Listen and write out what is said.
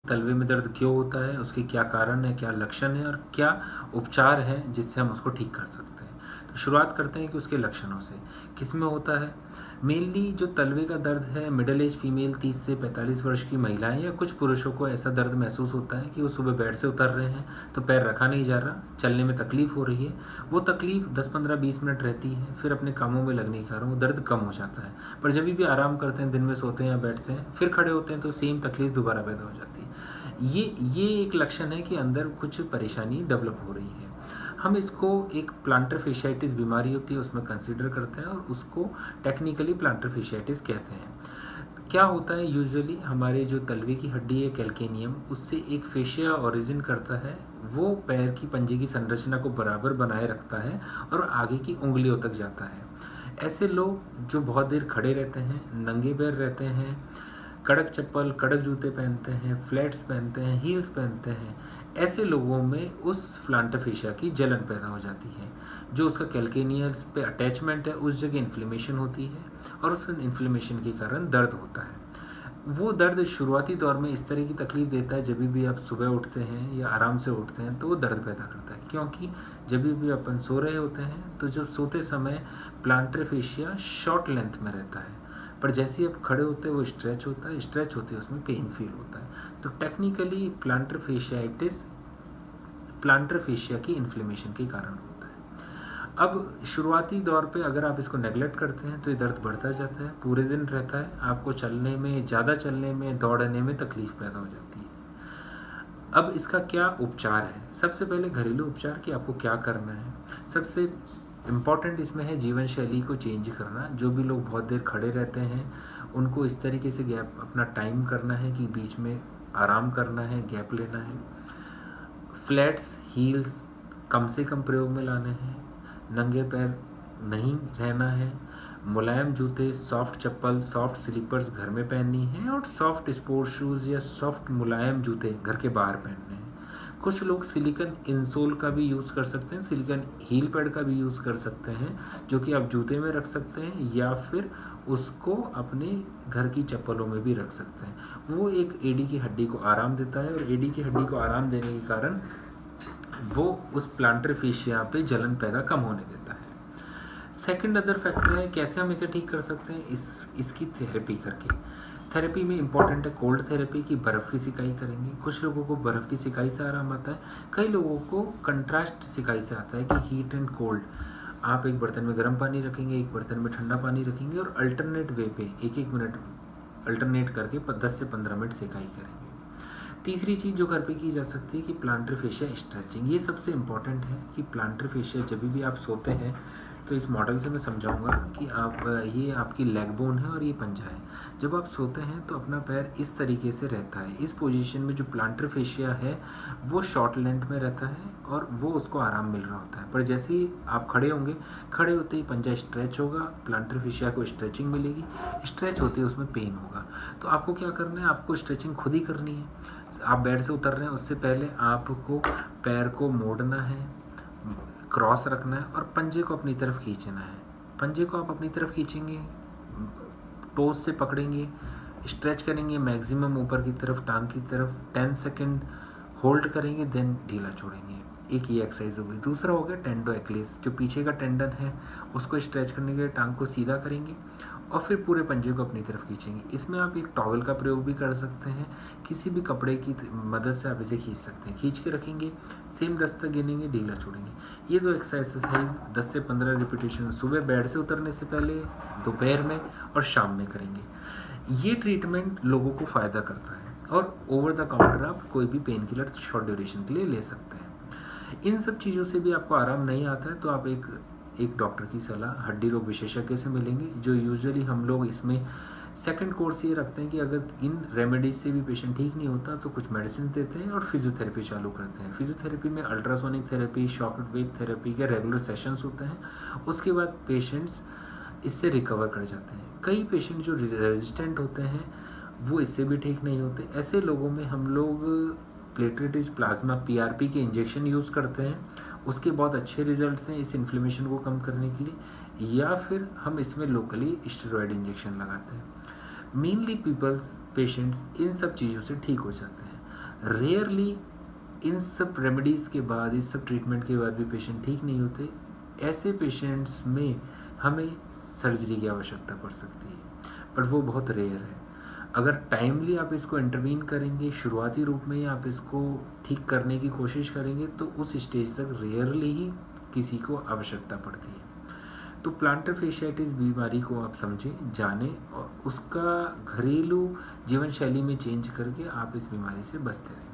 तलवे में दर्द क्यों होता है, उसके क्या कारण है, क्या लक्षण है और क्या उपचार है जिससे हम उसको ठीक कर सकते हैं। तो शुरुआत करते हैं कि उसके लक्षणों से। किस में होता है? मेनली जो तलवे का दर्द है, मिडिल एज फीमेल 30 से 45 वर्ष की महिलाएं या कुछ पुरुषों को ऐसा दर्द महसूस होता है कि वो सुबह बेड से उतर रहे हैं तो पैर रखा नहीं जा रहा, चलने में तकलीफ हो रही है। वो तकलीफ 10-15-20 मिनट रहती है, फिर अपने कामों में लगने के कारण वो दर्द कम हो जाता है। पर जब भी आराम करते हैं, दिन में सोते हैं या बैठते हैं, फिर खड़े होते हैं तो सेम तकलीफ दोबारा पैदा हो जाती है। ये एक लक्षण है कि अंदर कुछ परेशानी डेवलप हो रही है। हम इसको एक प्लांटर फेशियाइटिस बीमारी होती है उसमें कंसीडर करते हैं और उसको टेक्निकली प्लांटर फेशियाइटिस कहते हैं। क्या होता है, यूजुअली हमारे जो तलवे की हड्डी है कैल्केनियम, उससे एक फेशिया ओरिजिन करता है। वो पैर की पंजे की संरचना को बराबर बनाए रखता है और आगे की उंगलियों तक जाता है। ऐसे लोग जो बहुत देर खड़े रहते हैं, नंगे पैर रहते हैं, कड़क चप्पल कड़क जूते पहनते हैं, फ्लैट्स पहनते हैं, हील्स पहनते हैं, ऐसे लोगों में उस प्लांटर फेशिया की जलन पैदा हो जाती है। जो उसका कैल्केनियल्स पे अटैचमेंट है उस जगह इन्फ्लेमेशन होती है और उस इन्फ्लेमेशन के कारण दर्द होता है। वो दर्द शुरुआती दौर में इस तरह की तकलीफ देता है, जब भी आप सुबह उठते हैं या आराम से उठते हैं तो वो दर्द पैदा करता है, क्योंकि जब भी अपन सो रहे होते हैं तो जब सोते समय प्लांटर फेशिया शॉर्ट लेंथ में रहता है, पर जैसे ही आप खड़े होते हैं वो स्ट्रेच होता है, स्ट्रेच होते हैं उसमें पेन फील होता है। तो technically planter fasciitis plantar fascia की इन्फ्लेमेशन के कारण होता है। अब शुरुआती दौर पे अगर आप इसको नेगलेक्ट करते हैं तो ये दर्द बढ़ता जाता है, पूरे दिन रहता है, आपको चलने में, ज़्यादा चलने में, दौड़ने में तकलीफ पैदा हो जाती है। अब इसका क्या उपचार है? सबसे पहले घरेलू उपचार कि आपको क्या करना है। सबसे इम्पॉर्टेंट इसमें है जीवन शैली को चेंज करना। जो भी लोग बहुत देर खड़े रहते हैं उनको इस तरीके से गैप अपना टाइम करना है कि बीच में आराम करना है, गैप लेना है। फ्लैट्स हील्स कम से कम प्रयोग में लाने हैं, नंगे पैर नहीं रहना है, मुलायम जूते, सॉफ्ट चप्पल, सॉफ्ट स्लीपर्स घर में पहननी है और सॉफ्ट स्पोर्ट्स शूज़ या सॉफ्ट मुलायम जूते घर के बाहर पहनने हैं। कुछ लोग सिलिकॉन इंसोल का भी यूज़ कर सकते हैं, सिलिकॉन हील पैड का भी यूज़ कर सकते हैं, जो कि आप जूते में रख सकते हैं या फिर उसको अपने घर की चप्पलों में भी रख सकते हैं। वो एक एडी की हड्डी को आराम देता है और एडी की हड्डी को आराम देने के कारण वो उस प्लांटर फेशिया पे जलन पैदा कम होने देता है। सेकंड अदर फैक्टर है कैसे हम इसे ठीक कर सकते हैं, इसकी थेरेपी करके। थेरेपी में इंपॉर्टेंट है कोल्ड थेरेपी की, बर्फ़ की सिकाई करेंगे। कुछ लोगों को बर्फ़ की सिकाई से आराम आता है, कई लोगों को कंट्रास्ट सिकाई से आता है कि हीट एंड कोल्ड। आप एक बर्तन में गर्म पानी रखेंगे, एक बर्तन में ठंडा पानी रखेंगे और अल्टरनेट वे पे 1-1 मिनट अल्टरनेट करके 10 से 15 मिनट सिकाई करेंगे। तीसरी चीज़ जो घर पे की जा सकती है कि प्लांटर फेशिया स्ट्रेचिंग। ये सबसे इम्पॉर्टेंट है कि प्लांटर फेशिया जब भी आप सोते हैं तो इस मॉडल से मैं समझाऊंगा कि ये आपकी लेग बोन है और ये पंजा है। जब आप सोते हैं तो अपना पैर इस तरीके से रहता है, इस पोजीशन में जो प्लांटर फेशिया है वो शॉर्ट लेंथ में रहता है और वो उसको आराम मिल रहा होता है। पर जैसे ही आप खड़े होंगे, खड़े होते ही पंजा स्ट्रेच होगा, प्लांटर फेशिया को स्ट्रेचिंग मिलेगी, स्ट्रेच होते ही उसमें पेन होगा। तो आपको क्या करना है, आपको स्ट्रेचिंग खुद ही करनी है। आप बेड से उतर रहे हैं उससे पहले आपको पैर को मोड़ना है, क्रॉस रखना है और पंजे को अपनी तरफ खींचना है। पंजे को आप अपनी तरफ खींचेंगे, टोज से पकड़ेंगे, स्ट्रेच करेंगे मैक्सिमम ऊपर की तरफ, टांग की तरफ, 10 सेकेंड होल्ड करेंगे, देन ढीला छोड़ेंगे। एक ये एक्सरसाइज हो गई। दूसरा हो गया टेंडो एक्लेस, जो पीछे का टेंडन है उसको स्ट्रेच करने के लिए टांग को सीधा करेंगे और फिर पूरे पंजे को अपनी तरफ खींचेंगे। इसमें आप एक टॉवल का प्रयोग भी कर सकते हैं, किसी भी कपड़े की मदद से आप इसे खींच सकते हैं। खींच के रखेंगे, सेम 10 तक गिनेंगे, ढीला छोड़ेंगे। ये दो एक्सरसाइज 10 से 15 रिपीटेशन सुबह बेड से उतरने से पहले, दोपहर में और शाम में करेंगे। ये ट्रीटमेंट लोगों को फ़ायदा करता है और ओवर द काउंटर आप कोई भी पेन किलर शॉर्ट ड्यूरेशन के लिए ले सकते हैं। इन सब चीज़ों से भी आपको आराम नहीं आता है तो आप एक डॉक्टर की सलाह हड्डी रोग विशेषज्ञ से मिलेंगे, जो यूजुअली हम लोग इसमें सेकंड कोर्स ये रखते हैं कि अगर इन रेमेडीज से भी पेशेंट ठीक नहीं होता तो कुछ मेडिसिन देते हैं और फिजियोथेरेपी चालू करते हैं। फिजियोथेरेपी में ultrasonic therapy, shock wave therapy के रेगुलर सेशंस होते हैं। उसके बाद पेशेंट्स इससे रिकवर कर जाते हैं। कई पेशेंट जो रेजिस्टेंट होते हैं वो इससे भी ठीक नहीं होते। ऐसे लोगों में हम लोग प्लेटलेट रिच प्लाज्मा PRP के इंजेक्शन यूज़ करते हैं, उसके बहुत अच्छे रिजल्ट्स हैं इस इन्फ्लेमेशन को कम करने के लिए, या फिर हम इसमें लोकली स्टेरॉयड इंजेक्शन लगाते हैं। मेनली पेशेंट्स इन सब चीज़ों से ठीक हो जाते हैं। रेयरली इन सब रेमेडीज़ के बाद, इस सब ट्रीटमेंट के बाद भी पेशेंट ठीक नहीं होते। ऐसे पेशेंट्स में हमें सर्जरी की आवश्यकता पड़ सकती है, पर वो बहुत रेयर है। अगर टाइमली आप इसको इंटरवीन करेंगे, शुरुआती रूप में ही आप इसको ठीक करने की कोशिश करेंगे, तो उस स्टेज तक रेयरली ही किसी को आवश्यकता पड़ती है। तो प्लांटर फेशियाटिस बीमारी को आप समझें, जानें और उसका घरेलू जीवन शैली में चेंज करके आप इस बीमारी से बचते रहें।